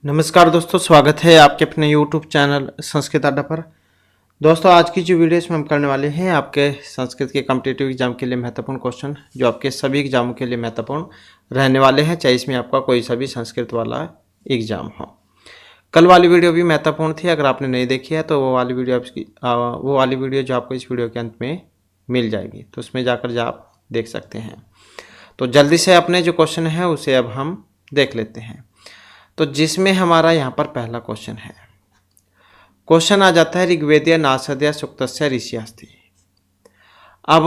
नमस्कार दोस्तों, स्वागत है आपके अपने YouTube चैनल संस्कृत अड्डा पर। दोस्तों, आज की जो वीडियो इसमें हम करने वाले हैं आपके संस्कृत के कॉम्पिटिटिव एग्जाम के लिए महत्वपूर्ण क्वेश्चन, जो आपके सभी एग्जामों के लिए महत्वपूर्ण रहने वाले हैं, चाहे इसमें आपका कोई सा भी संस्कृत वाला एग्जाम हो। कल वाली वीडियो भी महत्वपूर्ण थी, अगर आपने नहीं देखी है तो वो वाली वीडियो जो आपको इस वीडियो के अंत में मिल जाएगी, तो उसमें जाकर आप देख सकते हैं। तो जल्दी से अपने जो क्वेश्चन है उसे अब हम देख लेते हैं। तो जिसमें हमारा यहाँ पर पहला क्वेश्चन है, क्वेश्चन आ जाता है ऋग्वेदीय नासदीय सूक्तस्य ऋषि अस्ति। अब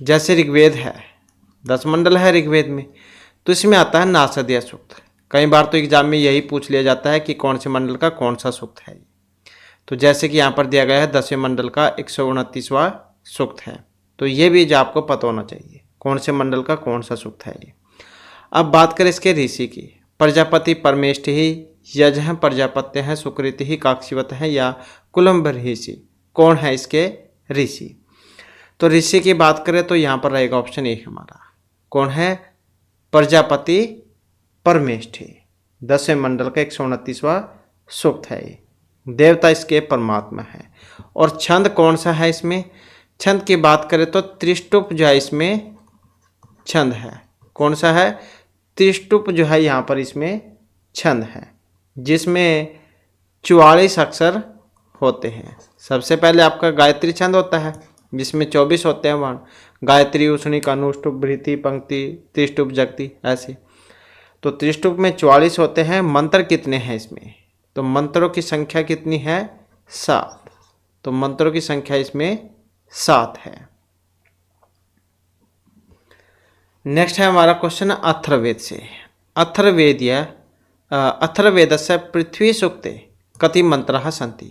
जैसे ऋग्वेद है, 10 मंडल है ऋग्वेद में, तो इसमें आता है नासदीय सूक्त। कई बार तो एग्जाम में यही पूछ लिया जाता है कि कौन से मंडल का कौन सा सूक्त है। तो जैसे कि यहाँ पर दिया गया है 10वें मंडल का 129वां सूक्त है, तो ये भी जो आपको पता होना चाहिए कौन से मंडल का कौन सा सूक्त है ये। अब बात करें इसके ऋषि की, प्रजापति परमेष्ठ ही, यज हैं, प्रजापत्य हैं, सुकृत ही, काक्षीवत हैं या कुलम्ब ऋषि, कौन है इसके ऋषि। तो ऋषि की बात करें तो यहाँ पर रहेगा ऑप्शन ए हमारा, कौन है, प्रजापति परमेष्ठ ही, 10वें मंडल का 129वां सूक्त है ये। देवता इसके परमात्मा है। और छंद कौन सा है इसमें, छंद की बात करें तो त्रिष्टुप जो है इसमें छंद है। कौन सा है, त्रिष्टुप जो है यहाँ पर इसमें छंद है, जिसमें 44 अक्षर होते हैं। सबसे पहले आपका गायत्री छंद होता है जिसमें 24 होते हैं वर्ण, गायत्री, उष्णिक, अनुष्टुप, भृति, पंक्ति, त्रिष्टुप, जगती, ऐसे। तो त्रिष्टुप में 44 होते हैं। मंत्र कितने हैं इसमें, तो मंत्रों की संख्या कितनी है, 7। तो मंत्रों की संख्या इसमें 7 है। नेक्स्ट है हमारा क्वेश्चन अथर्ववेद से। अथर्ववेदस्य पृथ्वी सूक्ते कति मंत्राः सन्ति।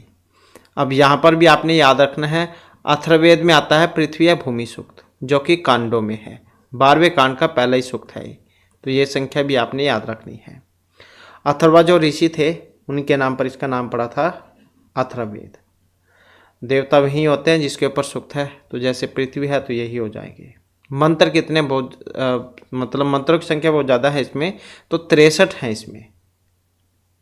अब यहाँ पर भी आपने याद रखना है, अथर्ववेद में आता है पृथ्वी या भूमि सूक्त, जो कि कांडों में है, 12वें कांड का पहला ही सूक्त है। तो ये संख्या भी आपने याद रखनी है। अथर्वा जो ऋषि थे उनके नाम पर इसका नाम पड़ा था अथर्ववेद। देवता वही होते हैं जिसके ऊपर सूक्त है, तो जैसे पृथ्वी है तो यही हो जाएगी। मंत्र कितने, मतलब मंत्रों की संख्या बहुत ज़्यादा है इसमें, तो 63 है इसमें।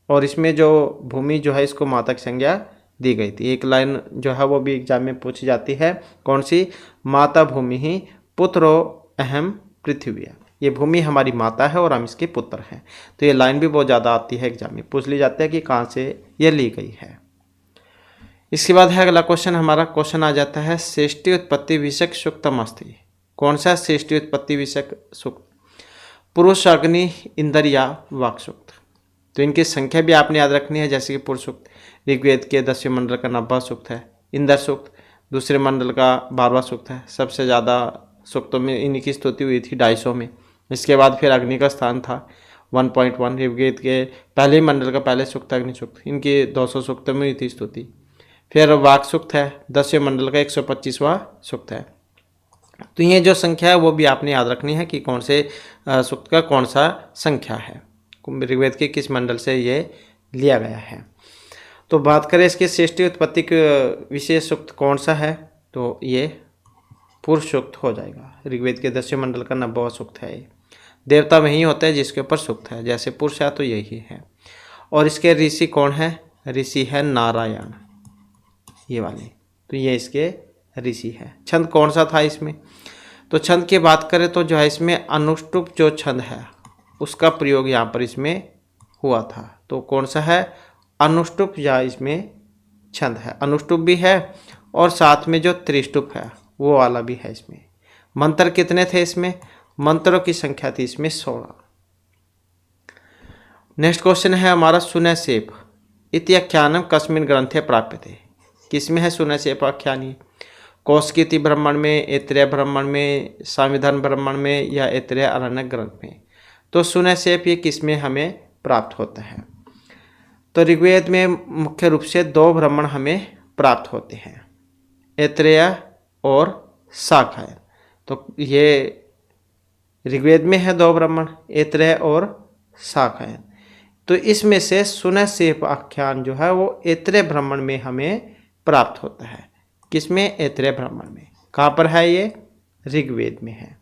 और इसमें जो भूमि जो है इसको माता की संज्ञा दी गई थी। एक लाइन जो है वो भी एग्जाम में पूछी जाती है, कौन सी, माता भूमि ही पुत्रो अहम पृथ्वी। ये भूमि हमारी माता है और हम इसके पुत्र हैं। तो ये लाइन भी बहुत ज़्यादा आती है, एग्जाम में पूछ ली जाती है कि कहाँ से ये ली गई है। इसके बाद है अगला क्वेश्चन, हमारा क्वेश्चन आ जाता है सृष्टि उत्पत्ति विषयक सूक्तम अस्ति। कौन सा सृष्टि उत्पत्ति विषयक सूक्त, पुरुष, अग्नि, इंद्र या वाक सूक्त। तो इनकी संख्या भी आपने याद रखनी है। जैसे कि पुरुष सूक्त ऋग्वेद के 10वें मंडल का 90वां सूक्त है, इंद्र सूक्त दूसरे मंडल का 12वां सूक्त है। सबसे ज़्यादा सूक्तों में इन्हीं की स्तुति हुई थी 250 में। इसके बाद फिर अग्नि का स्थान था 1.1, ऋग्वेद के पहले मंडल का पहले सूक्त अग्नि सूक्त, इनकी 200 सूक्तों में हुई थी स्तुति। फिर वाक सूक्त है 10वें मंडल का 125वां सूक्त है। तो ये जो संख्या है वो भी आपने याद रखनी है कि कौन से सूक्त का कौन सा संख्या है, ऋग्वेद के किस मंडल से ये लिया गया है। तो बात करें इसके सृष्टि उत्पत्ति के विशेष सूक्त कौन सा है, तो ये पुरुष सूक्त हो जाएगा। ऋग्वेद के 10वें मंडल का 90वां सूक्त है। देवता वही होते हैं जिसके ऊपर सूक्त है, जैसे पुरुष है तो यही है। और इसके ऋषि कौन है, ऋषि है नारायण, ये वाले। तो ये इसके ऋषि है। छंद कौन सा था इसमें, तो छंद की बात करें तो जो है इसमें अनुष्टुप जो छंद है उसका प्रयोग यहाँ पर इसमें हुआ था। तो कौन सा है, अनुष्टुप या इसमें छंद है। अनुष्टुप भी है और साथ में जो त्रिष्टुप है वो वाला भी है इसमें। मंत्र कितने थे इसमें, मंत्रों की संख्या थी इसमें 16। नेक्स्ट क्वेश्चन है हमारा सुनैसेप इति आख्यानम कस्मिन् ग्रंथे प्राप्यते। किसमें है सुनैसेप आख्यान, कौशिकी ब्राह्मण में, ऐतरेय ब्राह्मण में, संविधान ब्राह्मण में या ऐतरेय अरण्यक ग्रंथ में। तो सुनैसेप ये किसमें हमें प्राप्त होता है, तो ऋग्वेद में मुख्य रूप से 2 ब्राह्मण हमें प्राप्त होते हैं, ऐतरेय और शाखायन। तो ये ऋग्वेद में है 2 ब्राह्मण, ऐतरेय और शाखायन। तो इसमें से सुनैसेप आख्यान जो है वो ऐतरेय ब्राह्मण में हमें प्राप्त होता है। किसमें, ऐतरेय ब्राह्मण में। कहाँ पर है ये, ऋग्वेद में है।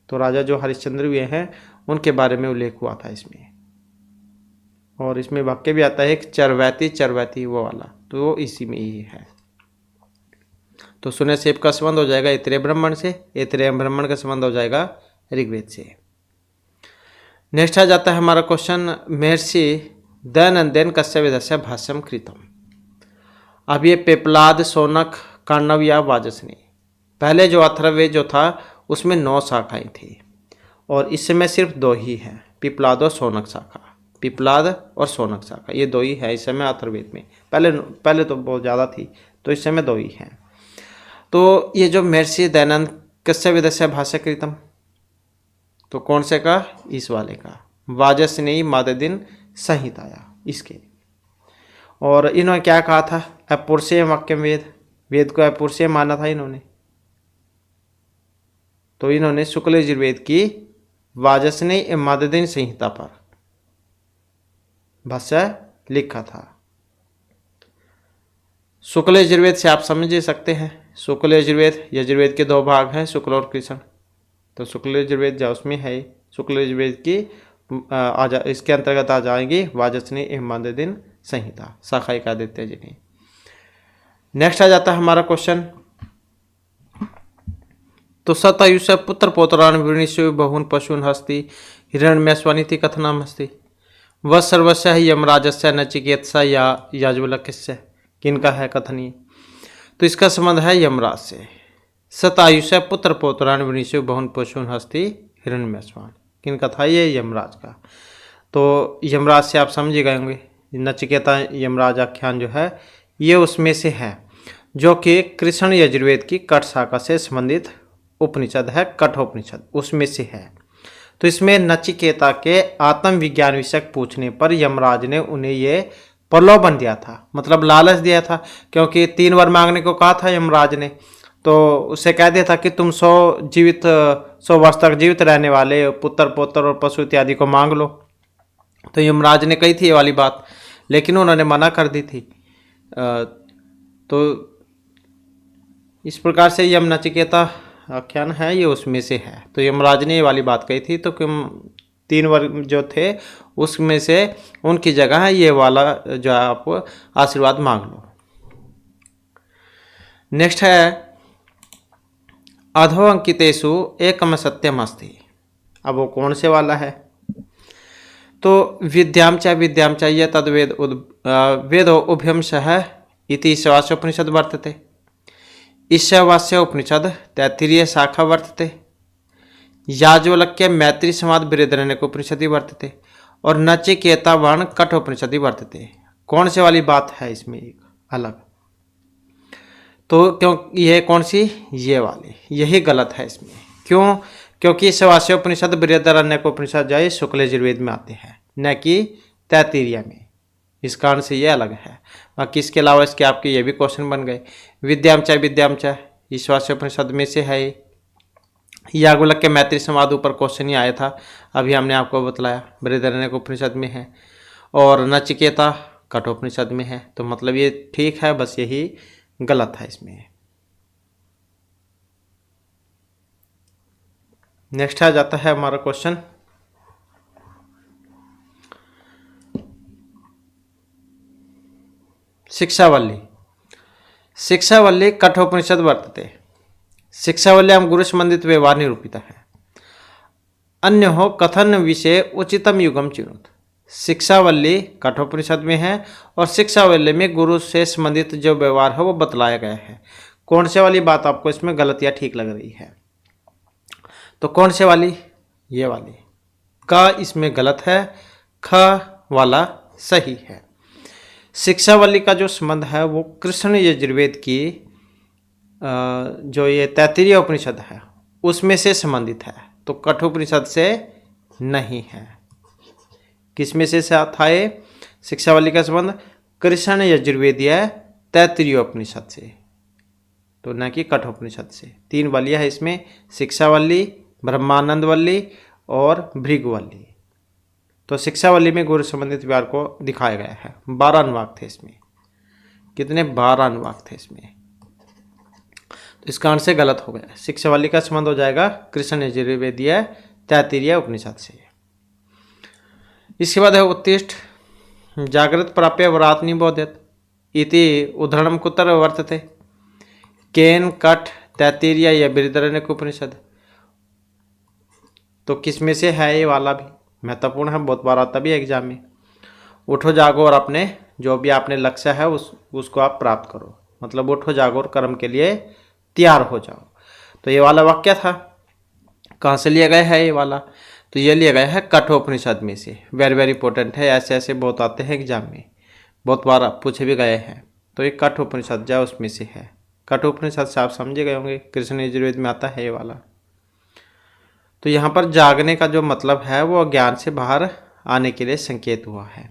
तो राजा जो हरिश्चंद्र हुए हैं उनके बारे में उल्लेख हुआ था इसमें। और इसमें वाक्य भी आता है एक चरवैती चरवैती वो वाला, तो वो इसी में ही है। तो सुने सेब का संबंध हो जाएगा ऐतरेय ब्राह्मण से, ऐतरेय ब्राह्मण का संबंध हो जाएगा ऋग्वेद से। नेक्स्ट आ जाता है हमारा क्वेश्चन, महर्षि दैनंदेन कस्य वेदस्य भाष्यम कृतम। अब ये पेपलाद, शौनक, काण्डव या वाजसनेयी, पहले जो अथर्ववेद जो था उसमें 9 शाखाएं थी और इस समय सिर्फ 2 ही हैं, पिपलाद और शौनक शाखा। पिपलाद और शौनक शाखा ये 2 ही है इस समय अथर्ववेद में। पहले तो बहुत ज़्यादा थी, तो इस समय 2 ही हैं। तो ये जो महर्षि दयानंद कस्य वेदस्य भाष्यकृतम, तो कौन से का? इस वाले का, वाजसनेयी माददिन संहिताया, इसके। और इन्होंने क्या कहा था? अपुरुषेय वाक्यम वेद, वेद को अपुरुषेय माना था इन्होंने। तो इन्होंने शुक्ल यजुर्वेद की वाजसनेयी माददिन संहिता पर भाष्य लिखा था। शुक्ल यजुर्वेद से आप समझ सकते हैं, शुक्ल यजुर्वेद, यजुर्वेद के 2 भाग हैं, शुक्ल और कृष्ण। तो शुक्ल यजुर्वेद जो उसमें है, शुक्ल यजुर्वेद की इसके अंतर्गत आ जाएंगी वाजसनेयी माददिन संहिता, शाखा का देते जिन्हें। नेक्स्ट आ जाता है हमारा क्वेश्चन, तो सतायुष पुत्र पौत्रान वृणीषु बहुन पशून हस्ति हिरण्यस्वानिति कथनाम हस्ति वह सर्वस्य यमराजस्य नचिकेतस्य या याज्ञवल्क्यस्य, किनका है कथनीय? तो इसका संबंध है यमराज से। सतायुष पुत्र पौत्रान वृणीषु बहुन पशून हस्ति हिरण्यस्वान, किनका था? ये यमराज का। तो यमराज से आप समझ गए होंगे, नचिकेता यमराज आख्यान जो है ये उसमें से है, जो कि कृष्ण यजुर्वेद की कठ शाखा से संबंधित उपनिषद है, कठोपनिषद, उसमें से है। तो इसमें नचिकेता के आत्मविज्ञान विषयक पूछने पर यमराज ने उन्हें ये प्रलोभन दिया था, मतलब लालच दिया था, क्योंकि 3 वर मांगने को कहा था यमराज ने। तो उसे कह दिया था कि तुम 100 वर्ष तक जीवित रहने वाले पुत्र पौत्र और पशु इत्यादि को मांग लो। तो यमराज ने कही थी ये वाली बात, लेकिन उन्होंने मना कर दी थी। तो इस प्रकार से यम नचिकेता आख्यान है ये उसमें से है। तो यमराज ने ये वाली बात कही थी, तो क्यों 3 वर्ग जो थे उसमें से उनकी जगह है ये वाला जो आप आशीर्वाद मांग लो। नेक्स्ट है अधो अंकितेषु एकम सत्यम अस्ति। अब वो कौन से वाला है? तो विद्याम च ये तद्वेद वेदो उभयम सह इति ईशावास्योपनिषद वर्तते। ईशावास्य उपनिषद तैत्तिरीय शाखा वर्तते। याज्ञवल्क्य मैत्री संवाद बृहदारण्यक उपनिषदि वर्तते और नचिकेता वर्ण कठोपनिषदि वर्तते। कौन से वाली बात है इसमें एक अलग? तो क्यों यह कौन सी? ये वाली, यही गलत है इसमें। क्यों? क्योंकि ईशावास्य उपनिषद बृहदारण्यक उपनिषद जो है शुक्ल यजुर्वेद में आते हैं, न कि तैत्तिरीय में। इस कारण से ये अलग है। बाकी इसके अलावा इसके आपके ये भी क्वेश्चन बन गए। विद्याम च ईशावास्य उपनिषद में से है। याज्ञवल्क्य मैत्री संवाद ऊपर क्वेश्चन ही आया था, अभी हमने आपको बतलाया, बृहदारण्यक उपनिषद में है। और नचिकेता कठोपनिषद में है। तो मतलब ये ठीक है, बस यही गलत है इसमें। नेक्स्ट आ जाता है हमारा क्वेश्चन, शिक्षावल्ली। शिक्षावल्ली कठोपनिषद वर्तते। शिक्षावल्याम गुरु संबंधित व्यवहार निरूपित है। अन्य हो कथन विषय उचितम युगम चिनुत। शिक्षावल्ली कठोपनिषद में है और शिक्षावल्ली में गुरु से संबंधित जो व्यवहार है वो बतलाया गया है। कौन से वाली बात आपको इसमें गलत या ठीक लग रही है? तो कौन से वाली? ये वाली का इसमें गलत है, ख वाला सही है। शिक्षावल्ली का जो संबंध है वो कृष्ण यजुर्वेद की जो ये तैत्तिरीय उपनिषद है उसमें से संबंधित है, तो कठोपनिषद से नहीं है। किसमें से था ये शिक्षावल्ली का संबंध? कृष्ण यजुर्वेदीय तैत्तिरीय उपनिषद से, तो न कि कठोपनिषद से। 3 वालियाँ है इसमें, शिक्षावल्ली, ब्रह्मानंदवल्ली और भृगुवल्ली। तो शिक्षावल्ली में गुरु संबंधित व्यवहार को दिखाया गया है। 12 अनुवाक थे इसमें। कितने? 12 अनुवाक थे इसमें। तो इस कारण से गलत हो गया। शिक्षावल्ली का संबंध हो जाएगा कृष्ण यजुर्वेदीय तैत्तिरीय उपनिषद से। इसके बाद है उत्तिष्ठ। जागृत प्राप्य व्रात निबोध्यत इति उदाहरणं कुत्र वर्तते? केन, कठ, तैत्तिरीय या बृहदारण्यक उपनिषद। तो किस में से है ये वाला भी? महत्वपूर्ण है, बहुत बार आता भी है एग्जाम में। उठो जागो और अपने जो भी आपने लक्ष्य है उसको आप प्राप्त करो, मतलब उठो जागो और कर्म के लिए तैयार हो जाओ। तो ये वाला वाक्य था, कहाँ से लिया गया है ये वाला? तो ये लिया गया है कठोपनिषद में से। वेरी वेरी इंपॉर्टेंट है, ऐसे ऐसे बहुत आते हैं एग्जाम में, बहुत बार पूछे भी गए हैं। तो ये कठोपनिषद जो उसमें से है। कठोपनिषद से आप समझे गए होंगे, कृष्ण यजुर्वेद में आता है ये वाला। तो यहाँ पर जागने का जो मतलब है वो ज्ञान से बाहर आने के लिए संकेत हुआ है।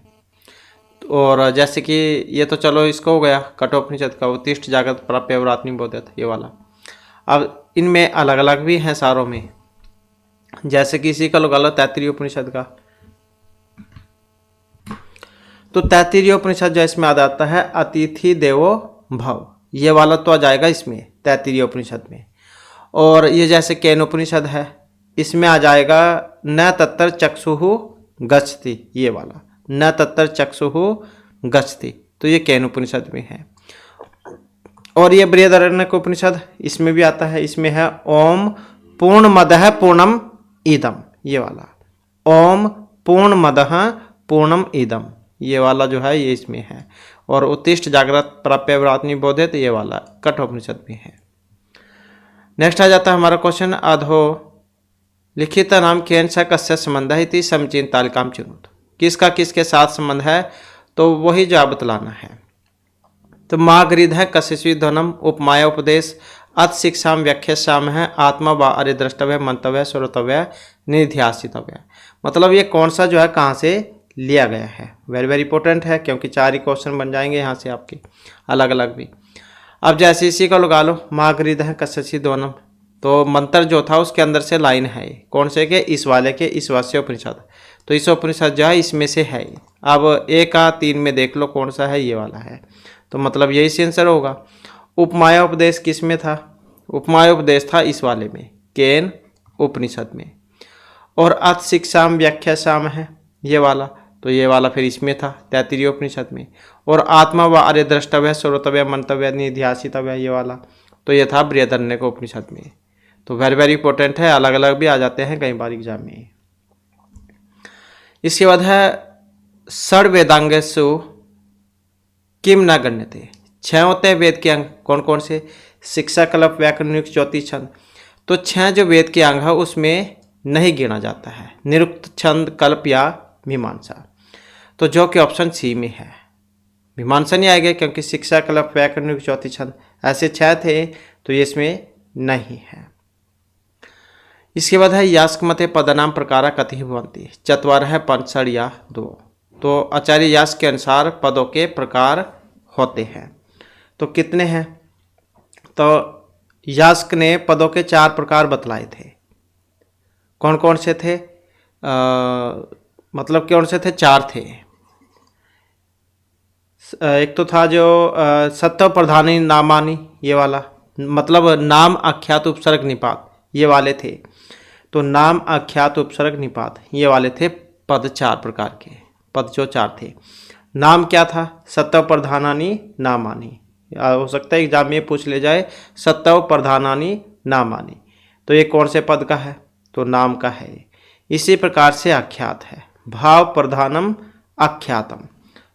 और जैसे कि ये तो चलो इसको हो गया कठोपनिषद का, उत्तिष्ठ जागृत प्राप्य व्रात निबोध्यत ये वाला। अब इनमें अलग अलग भी हैं सारों में, जैसे कि इसी का लगा लो तैत्तिरीय उपनिषद का। तो तैत्तिरीय उपनिषद जो इसमें आ जाता है अतिथि देवो भव, ये वाला तो आ जाएगा इसमें तैत्तिरीय उपनिषद में। और ये जैसे केनोपनिषद है, इसमें आ जाएगा न तत्र चक्षुः गच्छति, ये वाला न तत्र चक्षुः गच्छति, तो ये केनोपनिषद में है। और ये बृहदारण्यक उपनिषद इसमें भी आता है, इसमें है ओम पूर्णमदः पूर्णम इदम, ये वाला ओम पूर्णमदः पूर्णम इदम, ये वाला जो है ये इसमें है। और उत्तिष्ठ जागृत प्राप्य व्रात निबोध्यत ये वाला कठोपनिषद में है। नेक्स्ट आ जाता है हमारा क्वेश्चन, अधो लिखित नाम केन स कस्य संबंध है इति समचीन तालिकाम चिनुत। किसका किसके साथ संबंध है, तो वही जो बतलाना है। तो माँ गृध है कस्यस्वी ध्वनम उपमाया उपदेश अत शिक्षाम व्याख्याम है आत्मा व अरे द्रष्टव्य मंतव्य श्रोतव्य निध्यासितव्य। मतलब ये कौन सा जो है कहाँ से लिया गया है, वेरी वेरी इंपॉर्टेंट है, क्योंकि 4 ही क्वेश्चन बन जाएंगे यहाँ से आपके अलग अलग भी। अब जैसे इसी का लगा लो माँ गृध है कस्यस्वी ध्वनम, तो मंत्र जो था उसके अंदर से लाइन है, कौन से के? इस वाले के, इस वास्य उपनिषद। तो इस उपनिषद जो है इसमें से है। अब 1 का 3 में देख लो कौन सा है, ये वाला है, तो मतलब यही से आंसर होगा। उपमाया उपदेश किस में था? उपमाया उपदेश था इस वाले में, केन उपनिषद में। और अथ शिक्षाम व्याख्यासाम है ये वाला, तो ये वाला फिर इसमें था तैत्तिरीय उपनिषद में। और आत्मा व अरे द्रष्टव्य श्रोतव्य मंतव्य निध्यासितव्य ये वाला, तो ये था बृहदारण्यक उपनिषद में। तो वेरी वेरी इंपॉर्टेंट है, अलग अलग भी आ जाते हैं कई बार एग्जाम में। इसके बाद है षड वेदांगेषु किम न गण्यते। 6 होते हैं वेद के अंग, कौन कौन से? शिक्षा, कल्प, व्याकरण, निरुक्त, ज्योतिष, छंद। तो 6 जो वेद के अंग है उसमें नहीं गिना जाता है, निरुक्त, छंद, कल्प या मीमांसा। तो जो कि ऑप्शन सी में है, मीमांसा नहीं आएगा क्योंकि शिक्षा, कल्प, व्याकरण, निरुक्त, ज्योतिष, छंद ऐसे 6 थे, तो ये इसमें नहीं है। इसके बाद है यास्क मते पदनाम प्रकारा कति भवन्ति। 4 है पंचड़ या 2। तो आचार्य यास्क के अनुसार पदों के प्रकार होते हैं। तो कितने हैं? तो यास्क ने पदों के 4 प्रकार बतलाए थे। कौन कौन से थे? मतलब कौन से थे? 4 थे। एक तो था जो सत्व प्रधानी नामानी, ये वाला, मतलब नाम, आख्यात, उपसर्ग, निपात, ये वाले थे। तो नाम, आख्यात, उपसर्ग, निपात ये वाले थे पद 4 प्रकार के। पद जो 4 थे। नाम क्या था? सत्व प्रधानानि नामानि। हो सकता है एग्जाम में पूछ ले जाए सत्व प्रधानानि नामानि, तो ये कौन से पद का है? तो नाम का है। इसी प्रकार से आख्यात है, भाव प्रधानम आख्यातम,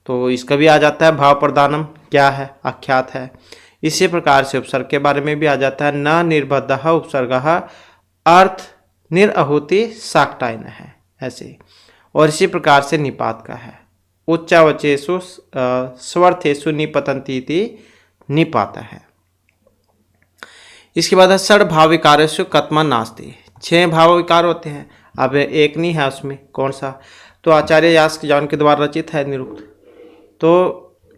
तो इसका भी आ जाता है भाव प्रधानम क्या है? आख्यात है। इसी प्रकार से उपसर्ग के बारे में भी आ जाता है, न निर्बद्ध उपसर्ग अर्थ निरअहुति साक्टायन है ऐसे। और इसी प्रकार से निपात का है, उच्चावचेषु स्वर्थेषु निपतन्ति इति निपात है। इसके बाद है षड भाव विकारेषु कथमन नास्ति। 6 भाव विकार होते हैं, अब एक नहीं है उसमें, कौन सा? तो आचार्य यास्क जौन के द्वारा रचित है निरुक्त। तो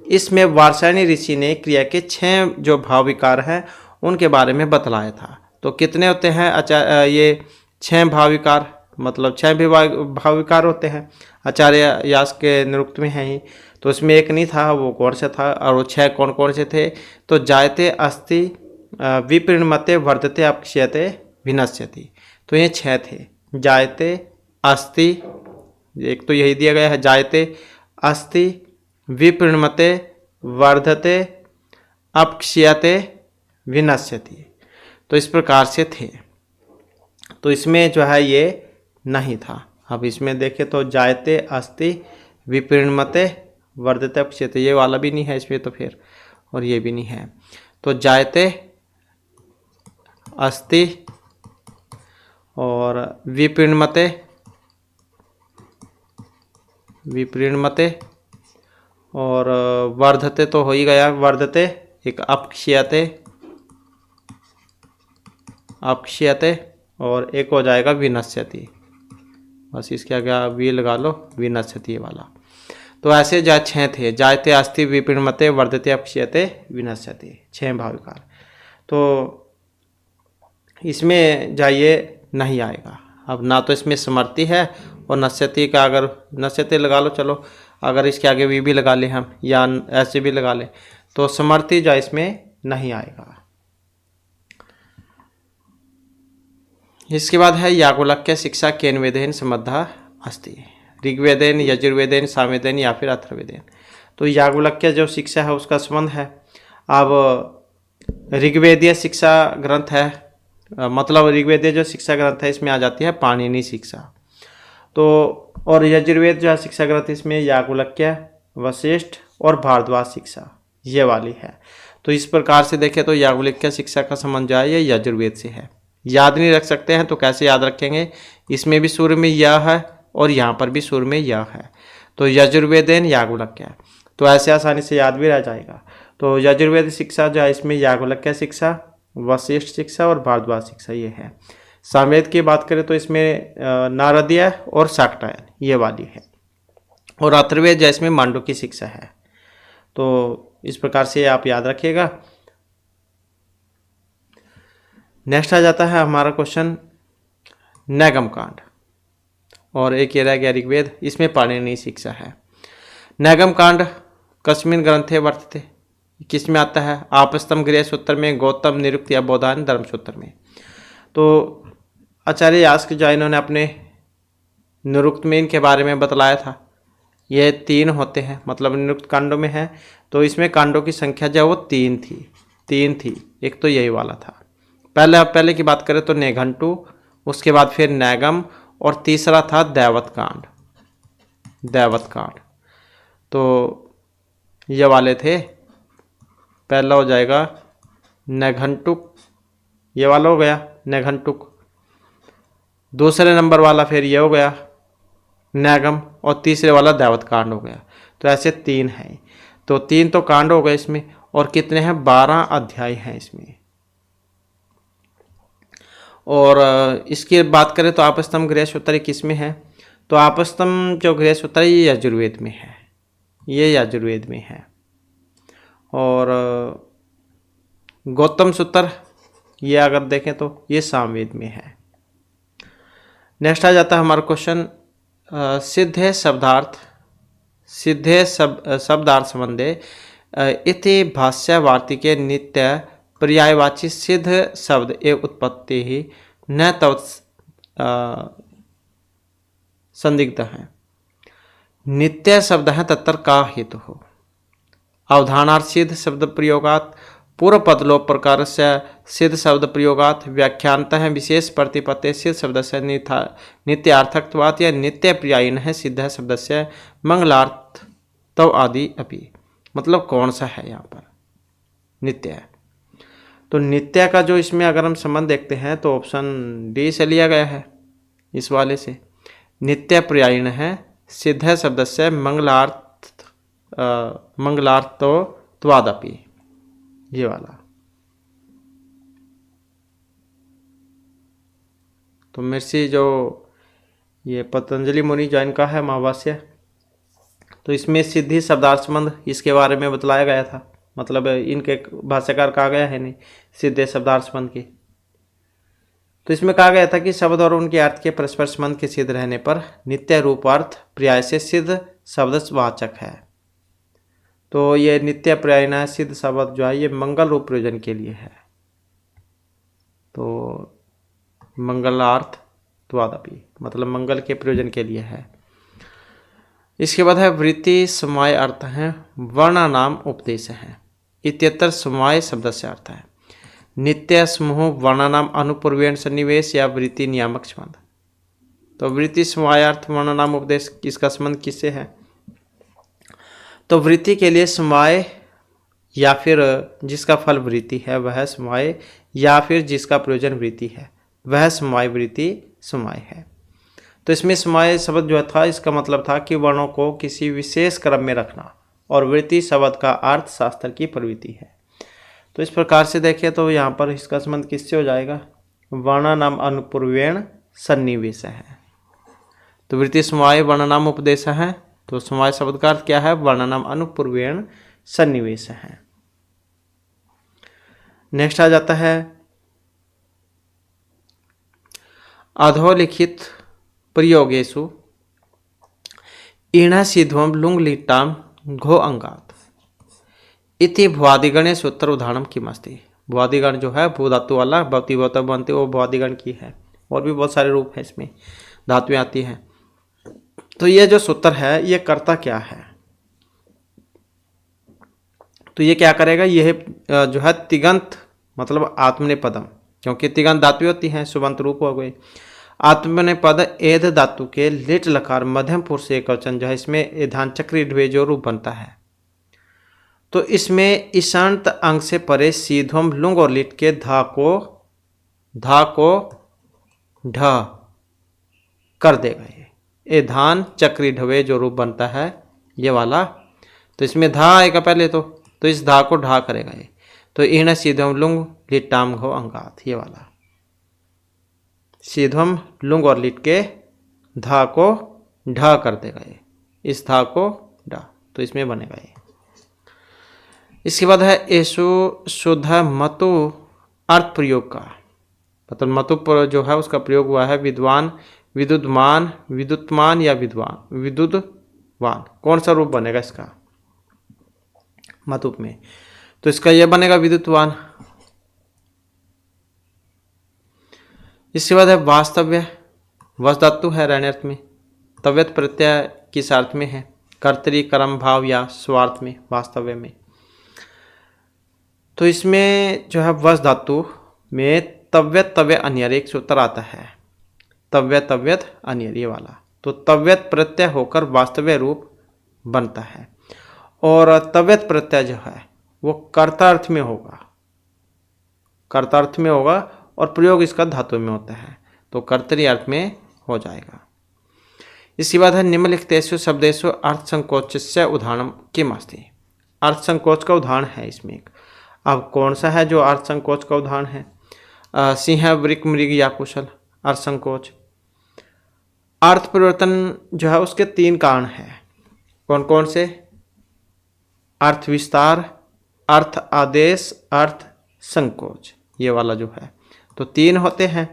इसमें वार्ष्णेय ऋषि ने क्रिया के 6 जो भाव विकार हैं उनके बारे में बतलाया था। तो कितने होते हैं? ये 6 भाव विकार, मतलब 6 भी भाव विकार होते हैं, आचार्य यास्क के निरुक्त में है ही। तो उसमें एक नहीं था, वो कौन सा था? और वो 6 कौन कौन से थे? तो जायते, अस्ति, विपरिणमते, वर्धते, अपक्षयते, विनश्यति। तो ये 6 थे, जायते, अस्ति, एक तो यही दिया गया है, जायते, अस्ति, विपृण्मते, वर्धते, अपक्षीयते, विनश्यति। तो इस प्रकार से थे। तो इसमें जो है ये नहीं था। अब इसमें देखें तो जायते, अस्ति, विपृण्मते, वर्धते, अपक्षीयते, ये वाला भी नहीं है इसमें तो फिर, और ये भी नहीं है। तो जायते, अस्ति और विपृण्मते, विपृण्मते और वर्धते तो हो ही गया, वर्धते, एक अपक्षीयते, अपक्षीयते और एक हो जाएगा विनश्यति। बस इसके आगे वी लगा लो, विनश्यति वाला। तो ऐसे जा 6 थे, जायते, अस्ति, विपृण्मते, वर्धते, अपक्षीयते, विनश्यति, 6 भाविकार। तो इसमें जाइए नहीं आएगा। अब ना तो इसमें समर्थी है और नश्यति का अगर नश्यति लगा लो, चलो अगर इसके आगे वी भी लगा लें हम या ऐसे भी लगा लें तो समर्थी जो इसमें नहीं आएगा। इसके बाद है याज्ञवल्क्य शिक्षा केन वेदेन सम्बद्धा अस्ति, ऋग्वेदेन, यजुर्वेदेन, सामवेदेन या फिर अथर्ववेदेन। तो याज्ञवल्क्य जो शिक्षा है उसका संबंध है। अब ऋग्वेदीय शिक्षा ग्रंथ है, मतलब ऋग्वेदीय जो शिक्षा ग्रंथ है इसमें आ जाती है पाणिनि शिक्षा। तो और यजुर्वेद जो है शिक्षा ग्रंथ इसमें याज्ञवल्क्य, वशिष्ठ और भारद्वाज शिक्षा ये वाली है। तो इस प्रकार से देखें तो याज्ञवल्क्य शिक्षा का संबंध जो है ये यजुर्वेद से है। याद नहीं रख सकते हैं तो कैसे याद रखेंगे, इसमें भी सूर्य में यह है और यहाँ पर भी सूर्य में यह है। तो यजुर्वेदेन याज्ञवल्क्य, तो ऐसे आसानी से याद भी रह जाएगा। तो यजुर्वेद शिक्षा जो है इसमें याज्ञवल्क्य शिक्षा, वशिष्ठ शिक्षा और भारद्वाज शिक्षा ये है। सामवेद की बात करें तो इसमें नारदीय और शाक्टायन ये वाली है। और अथर्ववेद जो इसमें मांडू की शिक्षा है। तो इस प्रकार से आप याद रखिएगा। नेक्स्ट आ जाता है हमारा क्वेश्चन नैगम कांड, और एक ये रह गया ऋग्वेद, इसमें पाणिनि शिक्षा है। नैगम कांड कस्मिन् ग्रंथे वर्तते, किस में आता है? आपस्तम गृह सूत्र में, गौतम निरुक्त या बोधायन धर्म सूत्र में। तो आचार्य यास्क जो इन्होंने अपने निरुक्त में इनके बारे में बतलाया था। ये 3 होते हैं, मतलब निरुक्त कांडों में है। तो इसमें कांडों की संख्या जो वो 3 थी। एक तो यही वाला था। पहले की बात करें तो निघंटु, उसके बाद फिर नैगम और तीसरा था दैवत कांड। तो ये वाले थे। पहला हो जाएगा नैघंटुक, ये वाला हो गया नैघंटुक। दूसरे नंबर वाला फिर ये हो गया नैगम और तीसरे वाला दैवत कांड हो गया। तो ऐसे 3 हैं। तो 3 तो कांड हो गए इसमें, और कितने हैं? 12 अध्याय हैं इसमें। और इसकी बात करें तो आपस्तम गृह सूत्र किस में है? तो आपस्तम जो गृह सूत्र है ये यजुर्वेद में है, ये यजुर्वेद में है। और गौतम सूत्र ये अगर देखें तो ये सामवेद में है। नेक्स्ट आ जाता है हमारा क्वेश्चन सिद्धे शब्दार्थ संबंधे इति भाष्य वार्तिके नित्य पर्यायवाची सिद्ध शब्द एवं उत्पत्ति ही न तव संदिग्ध है। नित्य शब्द है तत्तर का हेतु हो। अवधानार्थ सिद्ध शब्द प्रयोगात, पूर्व पदलोप प्रकार से सिद्ध शब्द प्रयोगात, व्याख्यानतः विशेष प्रतिपत्ति सिद्ध शब्द से नित्यार्थकत्वात् या नित्य पर्यायीन है सिद्ध शब्द से मंगलार्थ तव आदि अपि। मतलब कौन सा है यहाँ पर नित्य है? तो नित्य का जो इसमें अगर हम संबंध देखते हैं तो ऑप्शन डी से लिया गया है इस वाले से। नित्य पर्यायीन है सिद्ध शब्द से मंगलार्थो त्वादपि, ये वाला। तो महर्षि जो ये पतंजलि मुनि जो इनका है महाभाष्य, तो इसमें सिद्धि शब्दार्थ संबंध इसके बारे में बतलाया गया था। मतलब इनके भाष्यकार कहा गया है नहीं सिद्धे शब्दार्थ संबंध की। तो इसमें कहा गया था कि शब्द और उनके अर्थ के परस्पर संबंध के सिद्ध रहने पर नित्य रूपार्थ पर्याय से सिद्ध शब्द वाचक है। तो ये नित्य पर्यायना सिद्ध शब्द जो है ये मंगल रूप प्रयोजन के लिए है। तो मंगलार्थ त्वादपि मतलब मंगल के प्रयोजन के लिए है। इसके बाद है वृत्ति समवाय अर्थ है वर्ण नाम उपदेश है। इत्यत्र समवाय शब्द से अर्थ है नित्य समूह वर्ण नाम अनुपूर्वेण सन्निवेश या वृत्ति नियामक संबंध। तो वृत्ति समवाय अर्थ वर्ण नाम उपदेश इसका संबंध किससे है? तो वृत्ति के लिए समवाय या फिर जिसका फल वृत्ति है वह समवाय, या फिर जिसका प्रयोजन वृत्ति है वह समवाय वृत्ति समवाय है। तो इसमें समवाय शब्द जो था इसका मतलब था कि वर्णों को किसी विशेष क्रम में रखना, और वृत्ति शब्द का अर्थ शास्त्र की प्रवृत्ति है। तो इस प्रकार से देखें तो यहाँ पर इसका संबंध किससे हो जाएगा? वर्ण नाम अनुपूर्वेण सन्निवेश है। तो वृत्ति समवाय वर्ण नाम उपदेश है। तो समवाय शब्द का अर्थ क्या है? वर्ण नाम अनुपूर्वेण सन्निवेश है। नेक्स्ट आ जाता है अधोलिखित प्रयोगेषु ईण सीध्वम लुंग लिट्टाम घो अंगात इति भुआदिगणेश उत्तर उदाहरण किमस्ति। भुआदिगण जो है भू धातु वाला भवती भवता बनते वो भुआदिगण की है, और भी बहुत सारे रूप हैं इसमें, धातुएं आती हैं। तो ये जो सूत्र है ये करता क्या है? तो ये क्या करेगा? यह जो है तिगंत मतलब आत्मनेपदम, क्योंकि तिगंत धातु होती हैं, सुबंत रूप हो गए। आत्मनेपद एध धातु के लिट लकार मध्यम पुरुष एकवचन जो है इसमें एधान चक्री ढ्वे जो रूप बनता है। तो इसमें ईशांत अंग से परे सीधम लुंग और लिट के धा को ढ कर देगा। ये धान चक्री ढवे जो रूप बनता है ये वाला। तो इसमें धा आएगा पहले, तो इस धा को ढा करेगा ये। तो ईण सीधम लुंग लिट्टाम घो अंगात, ये वाला सीधम लुंग और लिट के धा को ढा कर देगा ये, इस धा को ढा, तो इसमें बनेगा ये। इसके बाद है एसु शुद्ध मतु अर्थ प्रयोग का, मतलब मतु पर जो है उसका प्रयोग हुआ है विद्वान, विद्युद्मान, विद्युत्मान या विद्वान, विद्युद्वान। कौन सा रूप बनेगा इसका मतुप में? तो इसका यह बनेगा विद्युत्वान। इसके बाद है वास्तव्य, वस धातु है रहने में, तव्यत प्रत्यय किस अर्थ में है? कर्तरी कर्म भाव या स्वार्थ में, वास्तव्य में। तो इसमें जो है वस धातु में तव्यत तव्य अन्यर एक सूत्र आता है, तव्यत तव्यत अन्यर ये वाला। तो तव्यत प्रत्यय होकर वास्तव्य रूप बनता है, और तव्यत प्रत्यय जो है वो कर्तार्थ में होगा, कर्तार्थ में होगा, और प्रयोग इसका धातु में होता है, तो कर्तरी अर्थ में हो जाएगा। इसके बाद है निम्नलिखितेषु शब्देषु अर्थ संकोचस्य उदाहरणं किमस्ति। अर्थ संकोच का उदाहरण है इसमें एक। अब कौन सा है जो अर्थ संकोच का उदाहरण है? सिंह, वृक, मृग या कुशल। अर्थ संकोच अर्थ परिवर्तन जो है उसके 3 कारण हैं। कौन कौन से? अर्थ विस्तार, अर्थ आदेश, अर्थ संकोच, ये वाला जो है। तो 3 होते हैं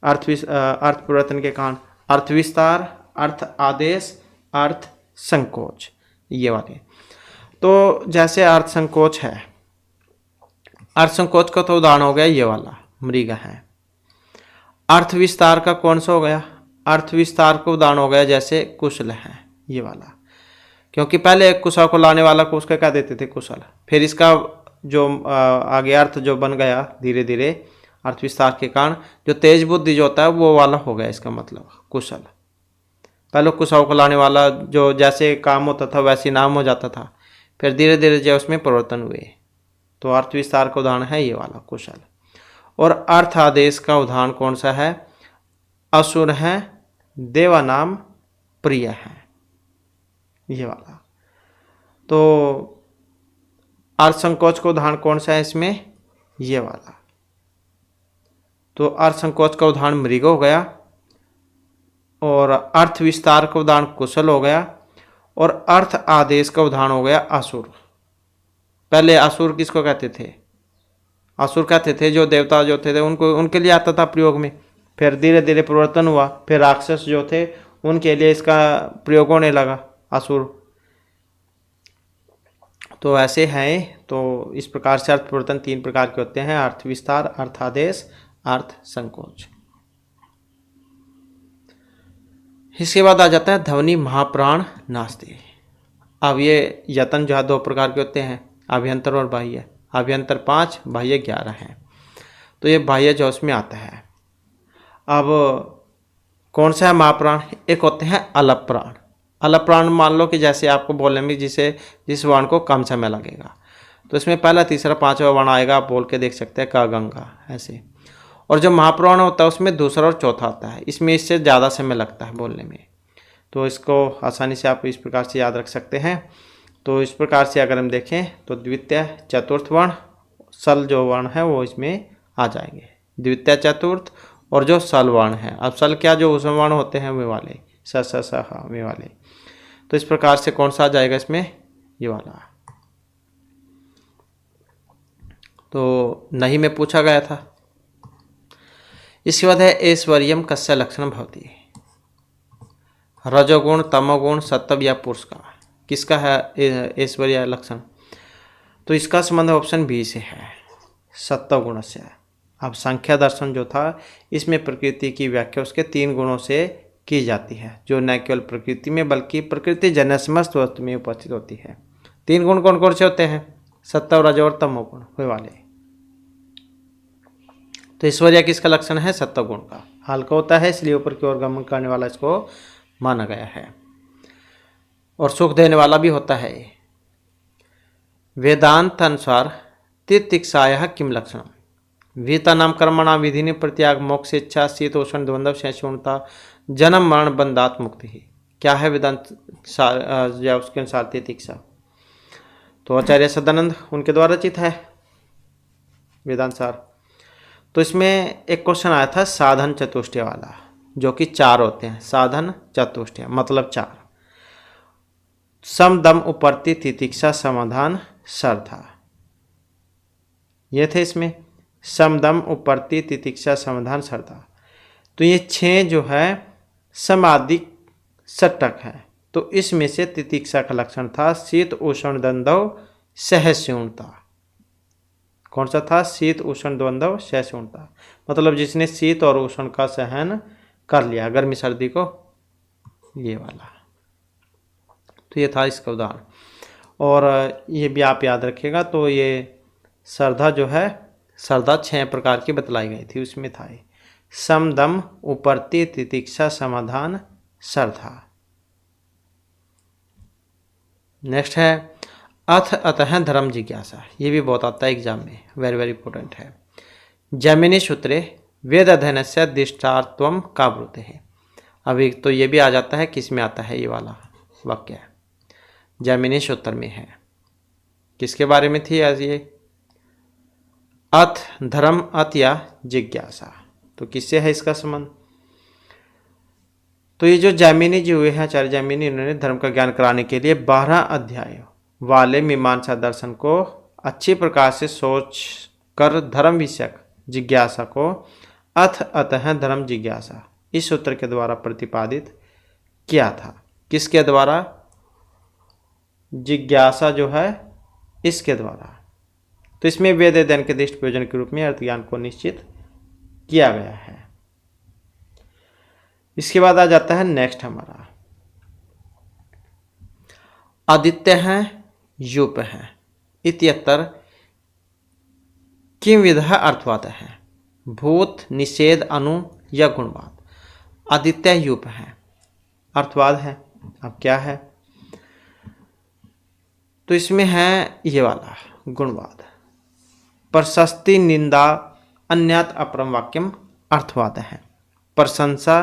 अर्थ परिवर्तन के कारण, अर्थ विस्तार, अर्थ आदेश, अर्थ संकोच, ये वाले। तो जैसे अर्थ संकोच है, अर्थ संकोच का तो उदाहरण हो गया ये वाला मृग है। अर्थ विस्तार का कौन सा हो गया? अर्थ विस्तार का उदाहरण हो गया जैसे कुशल है, ये वाला, क्योंकि पहले कुशल को लाने वाला को उसका क्या देते थे? कुशल। फिर इसका जो आगे अर्थ जो बन गया धीरे धीरे अर्थ विस्तार के कारण, जो तेज बुद्धि जो होता है वो वाला हो गया इसका मतलब कुशल। पहले कुशल को लाने वाला जो जैसे काम होता था वैसे नाम हो जाता था, फिर धीरे धीरे जो उसमें परिवर्तन हुए। तो अर्थ विस्तार का उदाहरण है ये वाला कुशल। और अर्थ आदेश का उदाहरण कौन सा है? असुर है, देवा नाम प्रिय है, ये वाला। तो अर्थ संकोच का उदाहरण कौन सा है इसमें? ये वाला। तो अर्थ संकोच का उदाहरण मृग हो गया, और अर्थ विस्तार का उदाहरण कुशल हो गया, और अर्थ आदेश का उदाहरण हो गया असुर। पहले असुर किसको कहते थे? असुर कहते थे जो देवता जो थे उनको, उनके लिए आता था प्रयोग में। फिर धीरे धीरे परिवर्तन हुआ, फिर राक्षस जो थे उनके लिए इसका प्रयोग होने लगा असुर। तो ऐसे हैं। तो इस प्रकार से अर्थ परिवर्तन 3 प्रकार के होते हैं: अर्थ विस्तार, अर्थ आदेश, अर्थ संकोच। इसके बाद आ जाता है ध्वनि महाप्राण नास्ति। अब ये यतन जो है दो प्रकार के होते हैं, अभ्यंतर और बाह्य। अभ्यंतर 5, बाह्य 11 हैं। तो ये बाह्य जो उसमें आता है। अब कौन सा है महाप्राण? एक होते हैं अलप प्राण। अलप प्राण मान लो कि जैसे आपको बोलने में जिस वर्ण को कम समय लगेगा, तो इसमें पहला तीसरा पांचवा वर्ण आएगा, आप बोल के देख सकते हैं, क गंगा ऐसे। और जो महाप्राण होता है उसमें दूसरा और चौथा आता है, इसमें इससे ज़्यादा समय लगता है बोलने में। तो इसको आसानी से आप इस प्रकार से याद रख सकते हैं। तो इस प्रकार से अगर हम देखें तो द्वितीय चतुर्थ वर्ण, सल जो वर्ण है वो इसमें आ जाएंगे, द्वितीय चतुर्थ और जो सल वर्ण है। अब सल क्या, जो उसम वर्ण होते हैं वे वाले, स हा वे वाले। तो इस प्रकार से कौन सा आ जाएगा इसमें? ये वाला। तो नहीं में पूछा गया था। इसके बाद है ऐश्वर्यम कस्य लक्षण भवति। रजोगुण, तमोगुण, सत्व या पुरुष का, किसका है ऐश्वर्य लक्षण? तो इसका संबंध ऑप्शन बी से है, सत्व गुण से। अब संख्या दर्शन जो था, इसमें प्रकृति की व्याख्या उसके 3 गुणों से की जाती है, जो न केवल प्रकृति में बल्कि प्रकृति जन्य समस्त वस्तु में उपस्थित होती है। 3 गुण कौन कौन से होते हैं? सत्व, रज और तमोगुण वे वाले। तो ऐश्वर्य किसका लक्षण है? सत्व गुण का। हल्का होता है इसलिए ऊपर की ओर गमन करने वाला इसको माना गया है, और सुख देने वाला भी होता है। वेदांत अनुसार तितिक्षाया किम लक्षण? वीता नाम कर्मणा विधिनि प्रत्याग मोक्ष इच्छा शीतोषण द्वंद्व सहिष्णुता जन्म मरण बंधात मुक्ति ही। क्या है वेदांत या उसके अनुसार तितिक्षा? तो आचार्य सदानंद उनके द्वारा रचित है वेदांत सार। तो इसमें एक क्वेश्चन आया था साधन चतुष्टय वाला, जो कि 4 होते हैं। साधन चतुष्टय मतलब 4। सम दम उपर्ति तितिक्षा समाधान श्रद्धा, ये थे इसमें। सम दम उपर्ति तितिक्षा समाधान श्रद्धा। तो ये 6 जो है समाधिक षटक है। तो इसमें से तितिक्षा का लक्षण था शीत उष्ण द्वंद्व सहिष्णुता। कौन सा था? शीत उष्ण द्वंद्व सहिष्णुता, मतलब जिसने शीत और उष्ण का सहन कर लिया, गर्मी सर्दी को, ये वाला। तो ये था इसका उदाहरण। और ये भी आप याद रखिएगा। तो ये श्रद्धा जो है, श्रद्धा 6 प्रकार की बतलाई गई थी, उसमें था ये सम दम उपर्ति तितिक्षा समाधान श्रद्धा। नेक्स्ट है अथ अतः धर्म जिज्ञासा। ये भी बहुत आता है एग्जाम में, वेरी वेरी इंपॉर्टेंट है। जैमिनी सूत्रे वेद अध्ययन से दिष्टार्थत्वम का ब्रूते है। अभी तो ये भी आ जाता है, किस में आता है ये वाला वाक्य? जैमिनी सूत्र में है। किसके बारे में थी आज ये? अथ धर्म, अथ या जिज्ञासा। तो किससे है इसका संबंध? तो ये जो जैमिनी जी हुए हैं, आचार्य जैमिनी, इन्होंने धर्म का ज्ञान कराने के लिए 12 अध्याय वाले मीमांसा दर्शन को अच्छी प्रकार से सोच कर धर्म विषयक जिज्ञासा को अथ अतः धर्म जिज्ञासा इस सूत्र के द्वारा प्रतिपादित किया था। किसके द्वारा? जिज्ञासा जो है इसके द्वारा। तो इसमें वेद अध्ययन के दृष्टि प्रयोजन के रूप में अर्थ ज्ञान को निश्चित किया गया है। इसके बाद आ जाता है नेक्स्ट हमारा आदित्य है यूप है इत्यत्र किम विधा अर्थवाद है? भूत, निषेध, अनु या गुणवाद। आदित्य यूप है, अर्थवाद है। अब क्या है? तो इसमें है ये वाला गुणवाद। प्रशस्ति, निंदा, अन्यत अपरम वाक्यम अर्थवाद है। प्रशंसा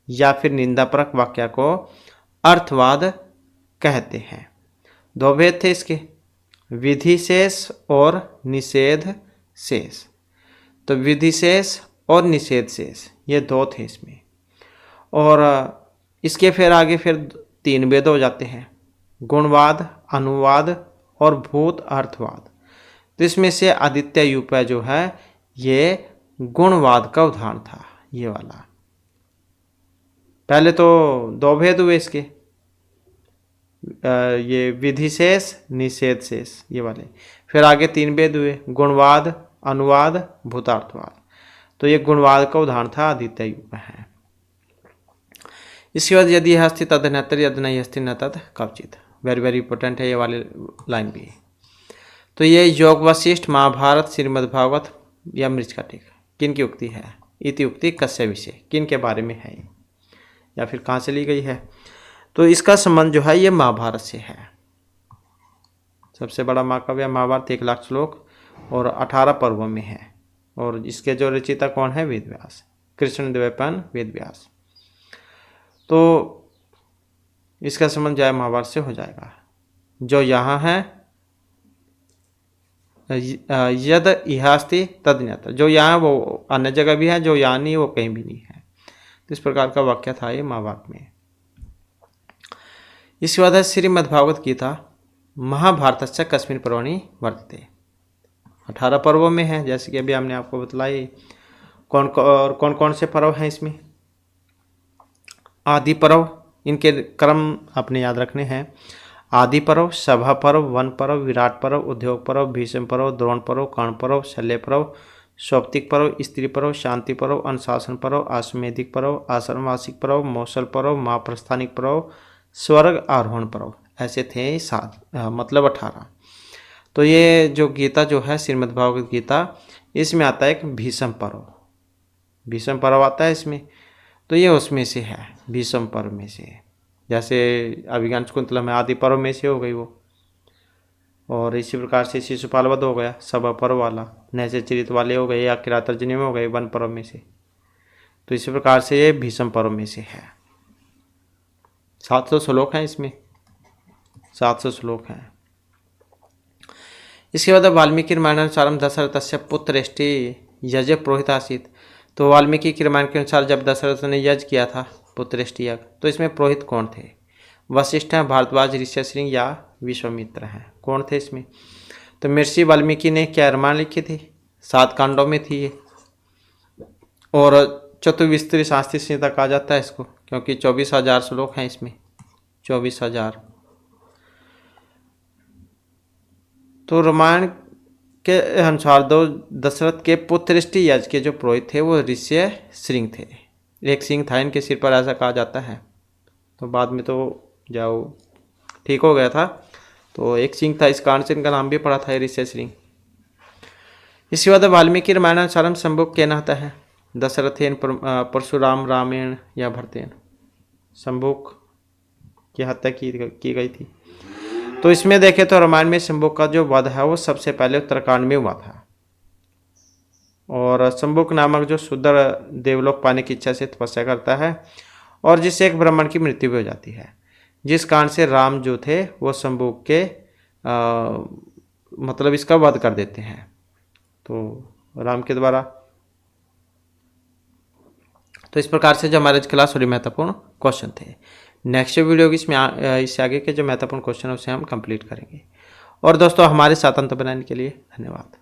या फिर निंदापरक वाक्य को अर्थवाद कहते हैं। 2 भेद थे इसके, विधि शेष और निषेध शेष। तो विधि शेष और निषेध शेष ये 2 थे इसमें। और इसके फिर आगे फिर 3 भेद हो जाते हैं, गुणवाद, अनुवाद और भूत अर्थवाद। तो इसमें से आदित्य यूप जो है ये गुणवाद का उदाहरण था, ये वाला। पहले तो 2 भेद हुए इसके, ये विधि शेष, निषेध शेष ये वाले। फिर आगे 3 भेद हुए, गुणवाद, अनुवाद, भूतार्थवाद। तो ये गुणवाद का उदाहरण था आदित्य यूप है। इसके बाद यदि यह अस्ति तद अन्यत्र यदि नहीं अस्ति न तद क्वचित। वेरी वेरी इंपॉर्टेंट है ये वाली लाइन भी। तो ये योग वशिष्ठ, महाभारत, श्रीमद्भागवत या मृच्छकटिक किन की उक्ति है? इति उक्ति कस्य विषय, किन के बारे में है या फिर कहाँ से ली गई है? तो इसका संबंध जो है ये महाभारत से है। सबसे बड़ा महाकाव्य महाभारत 1 लाख श्लोक और 18 पर्वों में है। और इसके जो रचयिता कौन है? वेद व्यास, कृष्णद्वैपायन वेद व्यास। तो इसका संबंध जो है महाभारत से हो जाएगा। जो यहाँ है यद इहास्ति तद अन्यत्र, जो यहाँ वो अन्य जगह भी है, जो यहाँ नहीं वो कहीं भी नहीं है। तो इस प्रकार का वाक्य था ये महाभारत में। इसके बाद है श्रीमद्भागवत गीता महाभारतस्य कस्मिन् पर्वणि वर्तते। 18 पर्वों में है, जैसे कि अभी हमने आपको बतलाई। कौन कौन से पर्व हैं इसमें? आदि पर्व, इनके क्रम आपने याद रखने हैं। आदि पर्व, सभा पर्व, वन पर्व, विराट पर्व, उद्योग पर्व, भीष्म पर्व, द्रोण पर्व, कर्ण पर्व, शल्य पर्व, सौप्तिक पर्व, स्त्री पर्व, शांति पर्व, अनुशासन पर्व, आश्वेधिक पर्व, आश्रमवासिक पर्व, मौसल पर्व, महाप्रस्थानिक पर्व, स्वर्ग आरोहण पर्व। ऐसे थे 7, मतलब 18। तो ये जो गीता जो है श्रीमद्भागवत गीता, इसमें आता है एक भीष्म पर्व। भीष्म पर्व आता है इसमें, तो ये उसमें से है, भीष्म पर्व में से। जैसे अभिज्ञान शकुंतला में आदि पर्व में से हो गई वो, और इसी प्रकार से शिशुपाल वध हो गया सभा पर्व वाला, नैसे चरित वाले हो गए, या किरातर्जनी में हो गए वन पर्व में से। तो इसी प्रकार से ये भीष्म पर्व में से है। 700 श्लोक हैं इसमें, 700 श्लोक हैं। इसके बाद वाल्मीकि रामायणानुसारम दशरथस्य पुत्रेष्टि यज्ञ पुरोहित आसीत। तो वाल्मीकि के रामायण के अनुसार जब दशरथ ने यज्ञ किया था पुत्रेष्टि यज्ञ, तो इसमें पुरोहित कौन थे? वशिष्ठ हैं, भारद्वाज, ऋष्यशृंग या विश्वामित्र हैं। कौन थे इसमें? तो महर्षि वाल्मीकि ने क्या रामायण लिखी थी? 7 कांडों में थी ये, और चतुर्विस्तृत शास्त्रीय संहिता कहा जाता है इसको, क्योंकि 24,000 श्लोक हैं इसमें, 24,000। तो रामायण के अनुसार दशरथ के पुत्रेष्टि यज्ञ के जो पुरोहित थे वो ऋष्यशृंग थे। एक सिंह था इनके सिर पर, ऐसा कहा जाता है। तो बाद में तो जाओ ठीक हो गया था, तो एक सिंह था, इस कारण से इनका नाम भी पड़ा था ऋष्यशृंग। इसके बाद वाल्मीकि रामायणानुसारम शंभुक क्या नहाता है? दशरथेन, परशुराम, रामेण या भरतेन। शंभुक की हत्या की गई थी। तो इसमें देखें तो रामायण में शंभुक का जो वध है वो सबसे पहले उत्तराखंड में हुआ था। और शंभुक नामक जो शूद्र देवलोक पाने की इच्छा से तपस्या करता है, और जिससे एक ब्राह्मण की मृत्यु भी हो जाती है, जिस कारण से राम जो थे वो शंभुक के मतलब इसका वध कर देते हैं। तो राम के द्वारा। तो इस प्रकार से जो हमारे क्लास थोड़ी महत्वपूर्ण क्वेश्चन थे। नेक्स्ट वीडियो की इससे आगे के जो महत्वपूर्ण क्वेश्चन है उसे हम कंप्लीट करेंगे। और दोस्तों हमारे साथ अंत बनाने के लिए धन्यवाद।